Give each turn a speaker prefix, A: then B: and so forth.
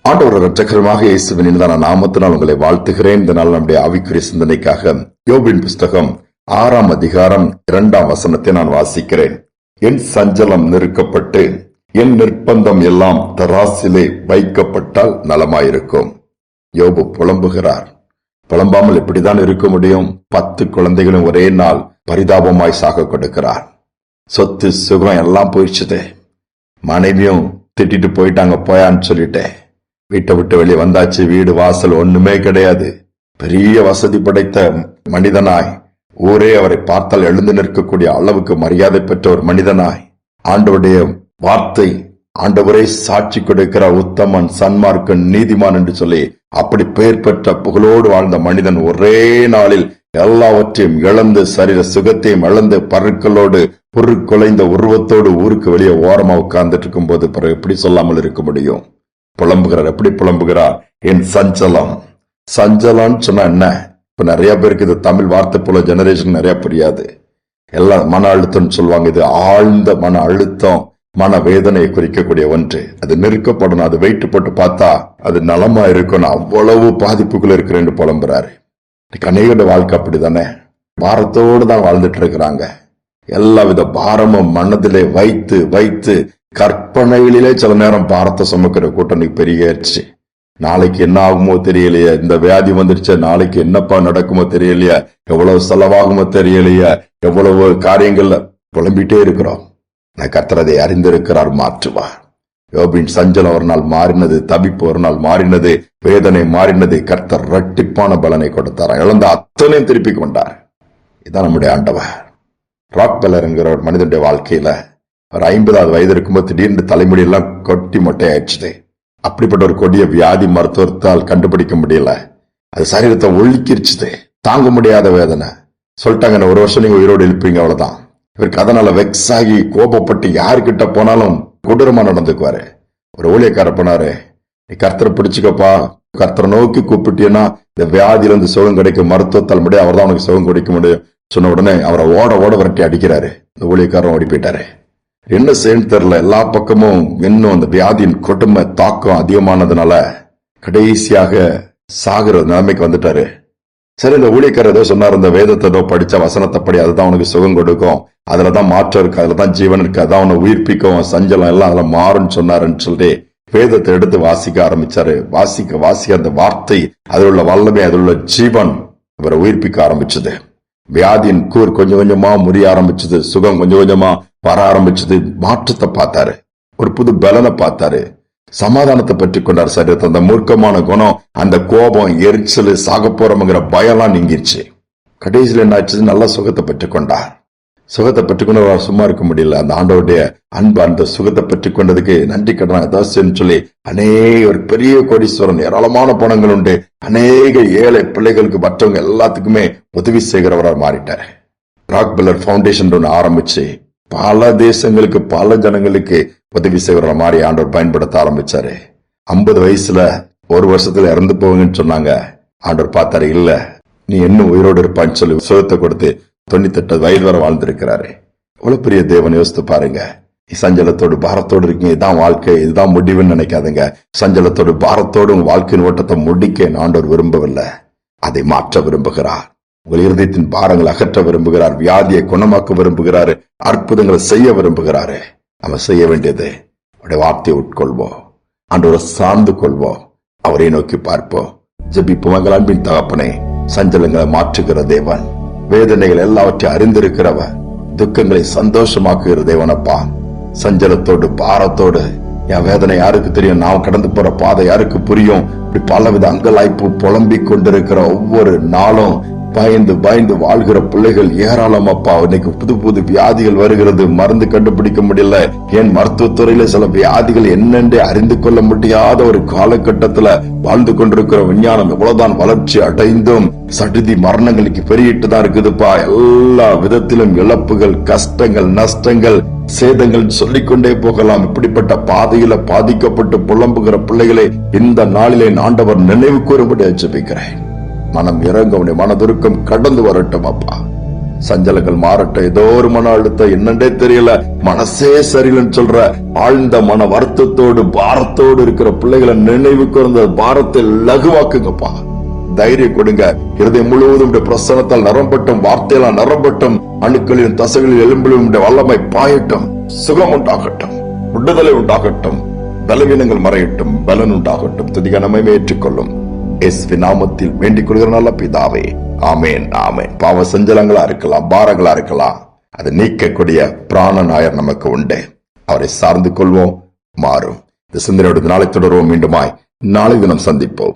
A: ஆண்டவர் இரட்சகருமாக இயேசுவின் இனிதான நாமத்தினால் உங்களை வாழ்த்துகிறேன். இந்த நாள் நம்முடைய ஆவிக்குரிய சிந்தனைக்காக யோபின் புஸ்தகம் 6ஆம் அதிகாரம் 2ஆம் வசனத்தை நான் வாசிக்கிறேன். என் சஞ்சலம் நெருக்கப்பட்டு என் நிர்பந்தம் எல்லாம் தராசிலே வைக்கப்பட்டால் நலமாயிருக்கும். யோபு புலம்புகிறார். புலம்பாமல் எப்படிதான் இருக்க முடியும்? 10 குழந்தைகளும் ஒரே நாள் பரிதாபமாய் சாக கொடுக்கிறார். சொத்து சுகம் எல்லாம் போயிடுச்சுதே. மனைவியும் திட்டிட்டு போயிட்டாங்க, போயான்னு சொல்லிட்டேன். வீட்டை விட்டு வெளியே வந்தாச்சு, வீடு வாசல் ஒண்ணுமே கிடையாது. பெரிய வசதி படைத்த மனிதனாய், ஊரே அவரை பார்த்தால் எழுந்து நிற்கக்கூடிய அளவுக்கு மரியாதை பெற்ற ஒரு மனிதனாய், ஆண்டவருடைய வார்த்தை, ஆண்டவரை சாட்சி கொடுக்கிற உத்தமன், சன்மார்க்கன், நீதிமான் என்று சொல்லி அப்படி பெயர் பெற்ற புகழோடு வாழ்ந்த மனிதன் ஒரே நாளில் எல்லாவற்றையும் இழந்து, சரீர சுகத்தையும் இழந்து, பருக்களோடு பொருட்குலைந்த உருவத்தோடு ஊருக்கு வெளியே ஓரமா உட்கார்ந்துட்டு இருக்கும் போது பிறகு எப்படி சொல்லாமல் இருக்க முடியும்? புலம்புகிறார். எப்படி புலம்புகிறார்? என் சஞ்சலம். சஞ்சலம் சொன்னா என்ன? இப்ப நிறைய பேருக்கு இது தமிழ் வார்த்தை போல ஜெனரேஷன் நிறைய புரியாது. எல்லாம் மன அழுத்தம் சொல்லுவாங்க. இது ஆழ்ந்த மன அழுத்தம், மன வேதனையை குறிக்கக்கூடிய ஒன்று. அது நெருக்கப்படணும். அது வெயிட் போட்டு பார்த்தா அது நலமா இருக்கணும். அவ்வளவு பாதிப்புகள் இருக்கிறேன்னு புலம்புறாரு. அநேகருடைய வாழ்க்கை அப்படித்தானே, பாரத்தோடு தான் வாழ்ந்துட்டு இருக்கிறாங்க. எல்லா வித பாரமும் மனதிலே வைத்து வைத்து கற்பனைகளிலே சில நேரம் பாரத்தை சுமக்கிற கூட்டம் பெருகிடுச்சு. நாளைக்கு என்ன ஆகுமோ தெரியலையே, இந்த வியாதி வந்துருச்சு, நாளைக்கு என்னப்பா நடக்குமோ தெரியலையா, எவ்வளவு செலவாகுமோ தெரியலையா, எவ்வளவு காரியங்கள்ல புலம்பிட்டே இருக்கிறோம். கர்த்தர் அதை அறிந்திருக்கிறார், மாற்றுவார். யோபின் சஞ்சலம் ஒரு நாள் மாறினது, தவிப்பு ஒரு நாள் மாறினது, வேதனை மாறினது. கர்த்தர் இரட்டிப்பான பலனை கொடுத்தார். இழந்த அத்தனையும் திருப்பி கொண்டார். இதான் நம்முடைய ஆண்டவர். ராக்பெல்லர் என்கிற ஒரு மனிதனுடைய வாழ்க்கையில ஒரு 50வது வயது இருக்கும்போது திடீர்னு தலைமுடியெல்லாம் கொட்டி மொட்டையாயிடுச்சு. அப்படிப்பட்ட ஒரு கொடிய வியாதி மருத்துவத்தால் கண்டுபிடிக்க முடியல. அது சரீரத்தை ஒழுக்கிருச்சுது. தாங்க முடியாத வேதனை. சொல்லிட்டாங்க, 1 வருஷம் நீங்க உயிரோடு இருப்பீங்க, அவ்வளவுதான். இவருக்கு அதனால வெக்ஸ் ஆகி கோபப்பட்டு யாருக்கிட்ட போனாலும் கொடூரமா நடந்துக்குவாரு. ஒரு ஊழியக்கார போனாரு, நீ கர்த்தரை பிடிச்சுக்கப்பா, கர்த்தரை நோக்கி கூப்பிட்டீன்னா இந்த வியாதியில இருந்து சுகம் கிடைக்கும், மருத்துவத்தால் முடியும், அவர் தான் உனக்கு சுகம் கொடுக்க முடியும் சொன்ன உடனே அவரை ஓட ஓட விரட்டி அடிக்கிறாரு. இந்த ஊழியக்காரன் ஓடி போயிட்டாரு. என்ன செய்யணும் தெரியல. எல்லா பக்கமும் இன்னும் அந்த வியாதியின் கொடுமை தாக்கம் அதிகமானதுனால கடைசியாக சாகிற நிலைமைக்கு வந்துட்டாரு. சரி, இந்த ஊழியக்காரர் ஏதோ சொன்னார், இந்த வேதத்தை ஏதோ படிச்ச வசனத்தைப்படி அதுதான் உனக்கு சுகம் கொடுக்கும், அதுலதான் மாற்றம் இருக்கு, அதுலதான் ஜீவன் இருக்கு, அதான் உன்னை உயிர்ப்பிக்கும், சஞ்சலம் எல்லாம் அதுல மாறும்னு சொன்னாருன்னு சொல்லி வேதத்தை எடுத்து வாசிக்க ஆரம்பிச்சாரு. வாசிக்க வாசிக்க அந்த வார்த்தை, அதில் உள்ள வல்லமை, அதில் உள்ள ஜீவன் இவரை உயிர்ப்பிக்க ஆரம்பிச்சது. வியாதியின் கூர் கொஞ்சம் கொஞ்சமா முறிய ஆரம்பிச்சது. சுகம் கொஞ்சம் கொஞ்சமா வர ஆரம்பிச்சது. மாற்றத்தை பார்த்தாரு. ஒரு புது பலனை பார்த்தாரு. சமாதானத்தை பெற்றுக் கொண்டார். சரி, அந்த மூர்க்கமான குணம், அந்த கோபம், எரிச்சல், சாக போறோம்ங்கிற பயம்லாம் நீங்கிருச்சு. கடைசியில் என்ன ஆச்சு? நல்ல சுகத்தை பெற்றுக்கொண்டார். சுகத்தை பெற்றுக்கொண்டு சும்மா இருக்க முடியல. அந்த ஆண்டோடைய அன்பு, அந்த சுகத்தை பெற்றுக் கொண்டதுக்கு நன்றி கடன் ஏதாச்சுன்னு சொல்லி ஒரு பெரிய கோடீஸ்வரன், ஏராளமான பணங்கள் உண்டு, அநேக ஏழை பிள்ளைகளுக்கு, மற்றவங்க எல்லாத்துக்குமே உதவி செய்கிறவராக மாறிட்டார். ராக்பெல்லர் ஃபவுண்டேஷன் ஒன்று ஆரம்பிச்சு பல தேசங்களுக்கு, பல ஜனங்களுக்கு உதவி செய்கிறவரை மாறி ஆண்டவர் பயன்படுத்த ஆரம்பிச்சாரு. 50 வயசுல 1 வருஷத்துல இறந்து போவீங்கன்னு சொன்னாங்க. ஆண்டவர் பார்த்தாரு, இல்ல நீ இன்னும் உயிரோடு இருப்பான்னு சொல்லி சுகத்தை கொடுத்து 98 வயது வரை வாழ்ந்திருக்கிறாரு. எவ்வளவு பெரிய தேவன், யோசித்து பாருங்க. சஞ்சலத்தோடு பாரத்தோடு இருக்கீங்க, இதுதான் வாழ்க்கை, இதுதான் முடிவுன்னு நினைக்காதுங்க. சஞ்சலத்தோடு பாரத்தோடு உங்க வாழ்க்கையின் ஓட்டத்தை முடிக்க ஆண்டவர் விரும்பவில்லை, அதை மாற்ற விரும்புகிறார். உங்கள் இருதயத்தின் பாரங்களை அகற்ற விரும்புகிறார். வியாதியை குணமாக்க விரும்புகிறாரு. அற்புதங்களை செய்ய விரும்புகிறாரு. நம்ம செய்ய வேண்டியது அவருடைய வார்த்தையை உட்கொள்வோம், ஆண்டவரை சார்ந்து கொள்வோம், அவரை நோக்கி பார்ப்போம், ஜெபிப்போம். எங்கள் அன்பின் தகப்பனே, சஞ்சலங்களை மாற்றுகிற தேவன், வேதனைகள் எல்லாவற்றையும் அறிந்திருக்கிறவன், துக்கங்களை சந்தோஷமாக்குகிற தேவனப்பா. சஞ்சலத்தோடு பாரத்தோடு என் வேதனை யாருக்கு தெரியும், நான் கடந்து போற பாதை யாருக்கு புரியும், இப்படி பலவித அங்கலாய்ப்பு புலம்பிக் கொண்டிருக்கிற ஒவ்வொரு நாளும் பயந்து பயந்து வாழ்கிற பிள்ளைகள் ஏராளம் அப்பா. இன்னைக்கு புது புது வியாதிகள் வருகிறது, மருந்து கண்டுபிடிக்க முடியல. ஏன் மருத்துவத்துறையில சில வியாதிகள் என்னென்றே அறிந்து கொள்ள முடியாத ஒரு காலகட்டத்துல வாழ்ந்து கொண்டிருக்கிற விஞ்ஞானம் எவ்வளவுதான் வளர்ச்சி அடைந்தும் சடுதி மரணங்களுக்கு பெருகிட்டு தான் இருக்குதுப்பா. எல்லா விதத்திலும் இழப்புகள், கஷ்டங்கள், நஷ்டங்கள், சேதங்கள் சொல்லிக்கொண்டே போகலாம். இப்படிப்பட்ட பாதையில பாதிக்கப்பட்டு புலம்புகிற பிள்ளைகளை இந்த நாளிலே ஆண்டவர் நினைவு கூறும்படி ஜெபிக்கிறேன். மனம் இறங்க, மனதுருக்கம் கடந்து வரட்டும் அப்பா. சஞ்சலங்கள் மாறட்டும். ஏதோ ஒரு மன அழுத்தம், என்னண்டே தெரியல, மனசே சரியில்லைன்னு சொல்ற ஆழ்ந்த மன வருத்தத்தோடு பாரத்தோடு இருக்கிற பிள்ளைகளை நினைவுக்கு வந்த பாரத்தை லகுவாக்குங்கப்பா. தைரியம் கொடுங்க. இருதயம் முழுவதும் பிரசனத்தால் நிரம்பட்டும், வார்த்தையால் நிரம்பட்டும், அணுக்களின் தசைகளில் எலும்பிலும் வல்லமை பாயட்டும், சுகம் உண்டாகட்டும், விடுதலை உண்டாகட்டும், பலவீனங்கள் மறையட்டும், பலன் உண்டாகட்டும். துதிகனமே ஏற்றுக்கொள்ளும் இயேசுவின் நாமத்தில் வேண்டிக் கொள்கிற நல்ல பிதாவே, ஆமேன் ஆமேன். பாவ சஞ்சலங்களா இருக்கலாம், பாரங்களா இருக்கலாம், அதை நீக்கக்கூடிய பிராண நாயர் நமக்கு உண்டு. அவரை சார்ந்து கொள்வோம், மாறும். இந்த சிந்தனையோடு நாளை தொடர்வோம். மீண்டுமாய் நாளை தினம் சந்திப்போம்.